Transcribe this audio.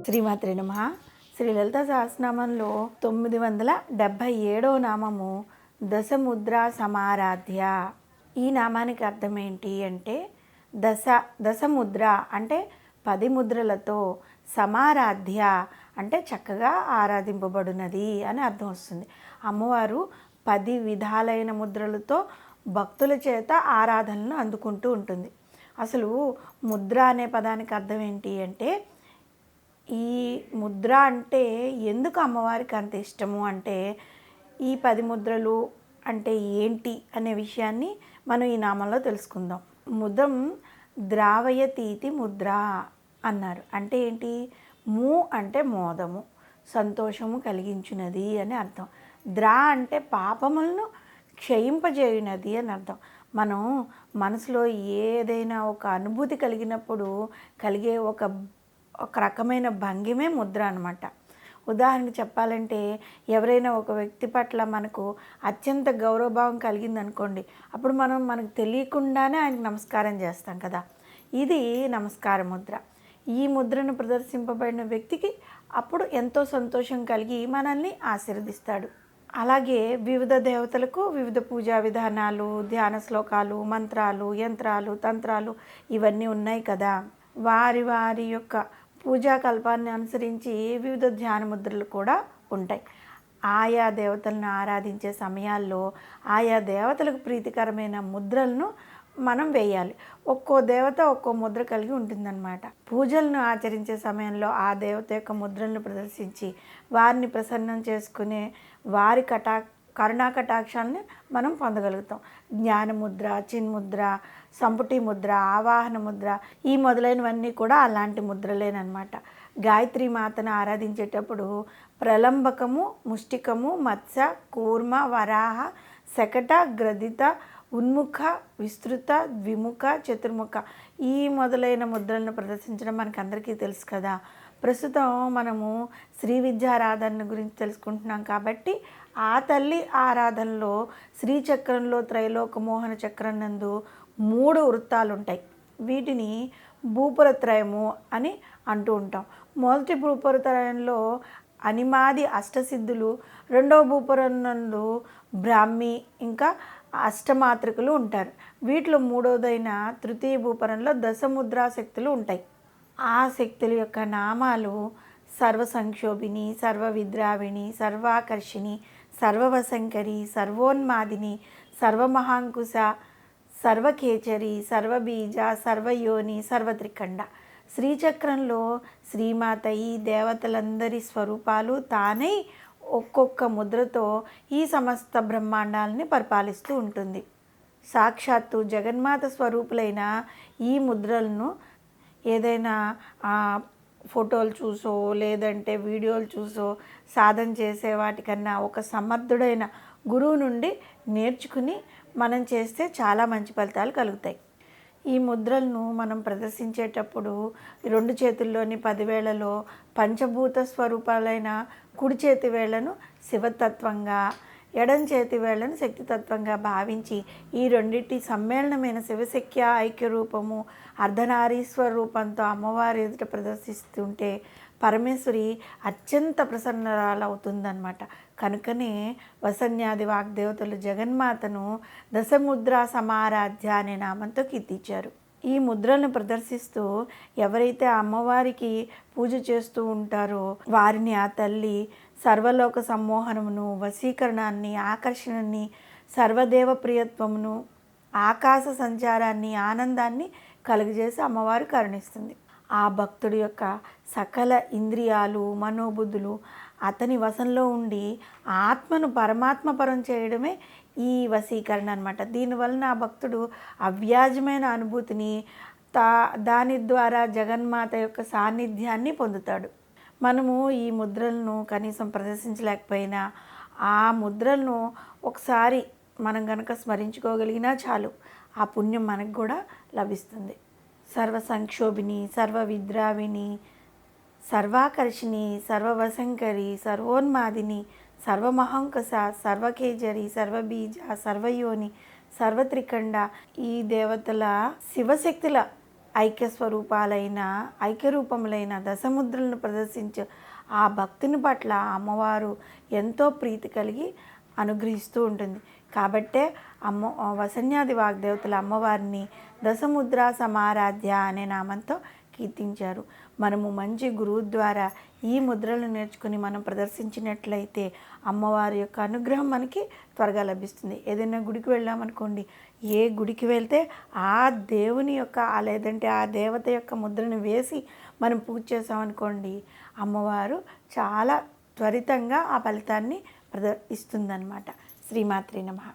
శ్రీమాత్రే నమః. శ్రీ లలిత సహస్రనామంలో 977వ నామము దశముద్రా సమారాధ్య. ఈ నామానికి అర్థం ఏంటి అంటే దశముద్ర అంటే 10 ముద్రలతో, సమారాధ్య అంటే చక్కగా ఆరాధింపబడినది అని అర్థం వస్తుంది. అమ్మవారు 10 విధాలైన ముద్రలతో భక్తుల చేత ఆరాధనను అందుకుంటూ ఉంటుంది. అసలు ముద్ర అనే పదానికి అర్థం ఏంటి అంటే, ఈ ముద్ర అంటే ఎందుకు అమ్మవారికి అంత ఇష్టము అంటే, ఈ 10 ముద్రలు అంటే ఏంటి అనే విషయాన్ని మనం ఈ నామంలో తెలుసుకుందాం. ముదం ద్రావయతీతి ముద్ర అన్నారు. అంటే ఏంటి? ము అంటే మోదము, సంతోషము కలిగించున్నది అని అర్థం. ద్రా అంటే పాపములను క్షయింపజేయునది అని అర్థం. మనం మనసులో ఏదైనా ఒక అనుభూతి కలిగినప్పుడు కలిగే ఒక రకమైన భంగిమే ముద్ర అనమాట. ఉదాహరణకు చెప్పాలంటే, ఎవరైనా ఒక వ్యక్తి పట్ల మనకు అత్యంత గౌరవభావం కలిగిందనుకోండి, అప్పుడు మనకు తెలియకుండానే ఆయనకు నమస్కారం చేస్తాం కదా. ఇది నమస్కార ముద్ర. ఈ ముద్రను ప్రదర్శింపబడిన వ్యక్తికి అప్పుడు ఎంతో సంతోషం కలిగి మనల్ని ఆశీర్వదిస్తాడు. అలాగే వివిధ దేవతలకు వివిధ పూజా విధానాలు, ధ్యాన శ్లోకాలు, మంత్రాలు, యంత్రాలు, తంత్రాలు ఇవన్నీ ఉన్నాయి కదా. వారి వారి యొక్క పూజా కల్పాన్ని అనుసరించి వివిధ ధ్యాన ముద్రలు కూడా ఉంటాయి. ఆయా దేవతలను ఆరాధించే సమయాల్లో ఆయా దేవతలకు ప్రీతికరమైన ముద్రలను మనం వేయాలి. ఒక్కో దేవత ఒక్కో ముద్ర కలిగి ఉంటుందన్నమాట. పూజలను ఆచరించే సమయంలో ఆ దేవత యొక్క ముద్రలను ప్రదర్శించి వారిని ప్రసన్నం చేసుకునే వారి కరుణా కటాక్షాలని మనం పొందగలుగుతాం. జ్ఞానముద్ర, చిన్ముద్ర, సంపుటి ముద్ర, ఆవాహన ముద్ర ఈ మొదలైనవన్నీ కూడా అలాంటి ముద్రలేనమాట. గాయత్రి మాతను ఆరాధించేటప్పుడు ప్రలంబకము, ముష్టికము, మత్స్య, కూర్మ, వరాహ, శకట, గ్రదిత, ఉన్ముఖ, విస్తృత, ద్విముఖ, చతుర్ముఖ ఈ మొదలైన ముద్రలను ప్రదర్శించడం మనకు అందరికీ తెలుసు కదా. ప్రస్తుతం మనము శ్రీ విద్యారాధన గురించి తెలుసుకుంటున్నాం కాబట్టి, ఆ తల్లి ఆరాధనలో శ్రీచక్రంలో త్రైలోక మోహన చక్రం నందు 3 వృత్తాలు ఉంటాయి. వీటిని భూపురత్రయము అని అంటూ ఉంటాం. మొదటి భూపురత్రయంలో అనిమాది అష్టసిద్ధులు, రెండవ భూపురం నందు బ్రాహ్మి, ఇంకా అష్టమాతృకులు ఉంటారు. వీటిలో మూడవదైన తృతీయ భూపురంలో దశముద్రా శక్తులు ఉంటాయి. ఆ శక్తుల యొక్క నామాలు సర్వసంక్షోభిని, సర్వవిద్రావిణి, సర్వాకర్షిణి, సర్వవశంకరి, సర్వోన్మాదిని, సర్వమహాంకుశ, సర్వకేచరి, సర్వబీజ, సర్వయోని, సర్వత్రికండ. శ్రీచక్రంలో శ్రీమాత ఈ దేవతలందరి స్వరూపాలు తానై ఒక్కొక్క ముద్రతో ఈ సమస్త బ్రహ్మాండాలని పరిపాలిస్తూ ఉంటుంది. సాక్షాత్తు జగన్మాత స్వరూపులైన ఈ ముద్రలను ఏదైనా ఫోటోలు చూసో లేదంటే వీడియోలు చూసో సాధన చేసే వాటికన్నా ఒక సమర్థుడైన గురువు నుండి నేర్చుకుని మనం చేస్తే చాలా మంచి ఫలితాలు కలుగుతాయి. ఈ ముద్రలను మనం ప్రదర్శించేటప్పుడు 2 చేతుల్లోని 10 వేళ్లలో పంచభూత స్వరూపాలైన కుడి చేతి వేళ్లను శివతత్వంగా, ఎడం చేతి వేళ్లను శక్తితత్వంగా భావించి ఈ రెండింటి సమ్మేళనమైన శివశక్య ఐక్యరూపము అర్ధనారీశ్వర రూపంతో అమ్మవారి ఎదుట ప్రదర్శిస్తుంటే పరమేశ్వరి అత్యంత ప్రసన్నరాలవుతుందన్నమాట. కనుకనే వసన్యాది వాగ్దేవతలు జగన్మాతను దశముద్రా సమారాధ్య అనే నామంతో కీర్తించారు. ఈ ముద్రలను ప్రదర్శిస్తూ ఎవరైతే అమ్మవారికి పూజ చేస్తూ ఉంటారో వారిని ఆ తల్లి సర్వలోక సమ్మోహనమును, వశీకరణాన్ని, ఆకర్షణని, సర్వదేవ ప్రియత్వమును, ఆకాశ సంచారాన్ని, ఆనందాన్ని కలుగజేసి అమ్మవారు కరుణిస్తుంది. ఆ భక్తుడి యొక్క సకల ఇంద్రియాలు, మనోబుద్ధులు అతని వశంలో ఉండి ఆత్మను పరమాత్మపరం చేయడమే ఈ వశీకరణ అనమాట. దీనివలన ఆ భక్తుడు అవ్యాజమైన అనుభూతిని దాని ద్వారా జగన్మాత యొక్క సాన్నిధ్యాన్ని పొందుతాడు. మనము ఈ ముద్రలను కనీసం ప్రదర్శించలేకపోయినా ఆ ముద్రలను ఒకసారి మనం కనుక స్మరించుకోగలిగినా చాలు, ఆ పుణ్యం మనకు కూడా లభిస్తుంది. సర్వసంక్షోభిని, సర్వవిద్రావిణి, సర్వాకర్షిణి, సర్వవశంకరి, సర్వోన్మాదిని, సర్వమహంకస, సర్వకేజరి, సర్వబీజ, సర్వయోని, సర్వత్రికండ ఈ దేవతల శివశక్తుల ఐక్యస్వరూపాలైన ఐక్యరూపములైన దశముద్రలను ప్రదర్శించే ఆ భక్తుని పట్ల అమ్మవారు ఎంతో ప్రీతి కలిగి అనుగ్రహిస్తూ ఉంటుంది. కాబట్టే వసన్యాది వాగ్దేవతల అమ్మవారిని దశముద్ర సమారాధ్య అనే నామంతో కీర్తించారు. మనము మంచి గురువు ద్వారా ఈ ముద్రలు నేర్చుకుని మనం ప్రదర్శించినట్లయితే అమ్మవారి యొక్క అనుగ్రహం మనకి త్వరగా లభిస్తుంది. ఏదైనా గుడికి వెళ్ళామనుకోండి, ఏ గుడికి వెళ్తే ఆ దేవుని యొక్క లేదంటే ఆ దేవత యొక్క ముద్రను వేసి మనం పూజ చేసామనుకోండి, అమ్మవారు చాలా త్వరితంగా ఆ ఫలితాన్ని ఇస్తుందన్నమాట. శ్రీమాత్రే నమః.